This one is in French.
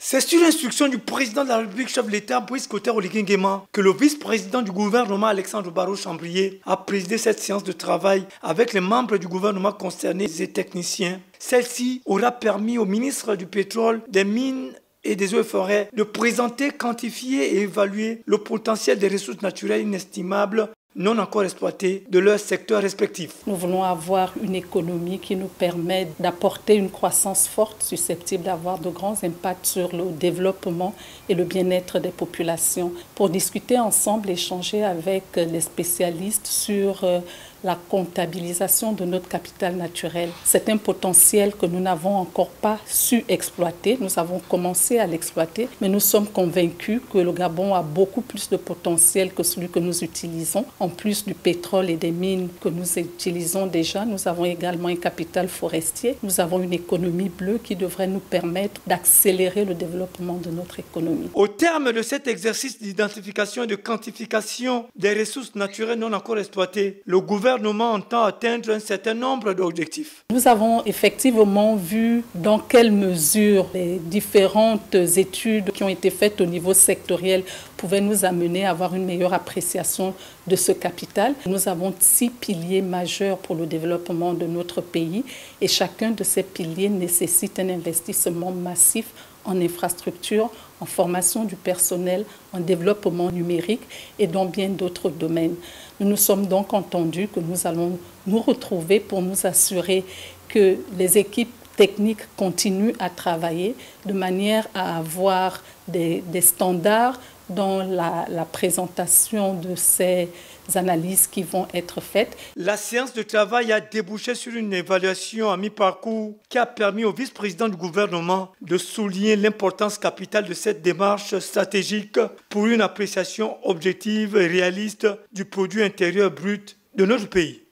C'est sur l'instruction du président de la République, chef de l'État, Brice Clotaire Oligui Nguema, que le vice-président du gouvernement, Alexandre Barrot-Chambrier, a présidé cette séance de travail avec les membres du gouvernement concernés et techniciens. Celle-ci aura permis au ministre du Pétrole, des Mines et des Eaux et Forêts de présenter, quantifier et évaluer le potentiel des ressources naturelles inestimables non encore exploitées de leurs secteurs respectifs. Nous voulons avoir une économie qui nous permet d'apporter une croissance forte susceptible d'avoir de grands impacts sur le développement et le bien-être des populations. Pour discuter ensemble, échanger avec les spécialistes sur la comptabilisation de notre capital naturel. C'est un potentiel que nous n'avons encore pas su exploiter. Nous avons commencé à l'exploiter, mais nous sommes convaincus que le Gabon a beaucoup plus de potentiel que celui que nous utilisons. En plus du pétrole et des mines que nous utilisons déjà, nous avons également un capital forestier. Nous avons une économie bleue qui devrait nous permettre d'accélérer le développement de notre économie. Au terme de cet exercice d'identification et de quantification des ressources naturelles non encore exploitées, le gouvernement entend atteindre un certain nombre d'objectifs. Nous avons effectivement vu dans quelle mesure les différentes études qui ont été faites au niveau sectoriel pouvaient nous amener à avoir une meilleure appréciation de ce capital. Nous avons 6 piliers majeurs pour le développement de notre pays et chacun de ces piliers nécessite un investissement massif en infrastructure, en formation du personnel, en développement numérique et dans bien d'autres domaines. Nous nous sommes donc entendus que nous allons nous retrouver pour nous assurer que les équipes techniques continuent à travailler de manière à avoir des standards dans la présentation de ces analyses qui vont être faites. La séance de travail a débouché sur une évaluation à mi-parcours qui a permis au vice-président du gouvernement de souligner l'importance capitale de cette démarche stratégique pour une appréciation objective et réaliste du produit intérieur brut de notre pays.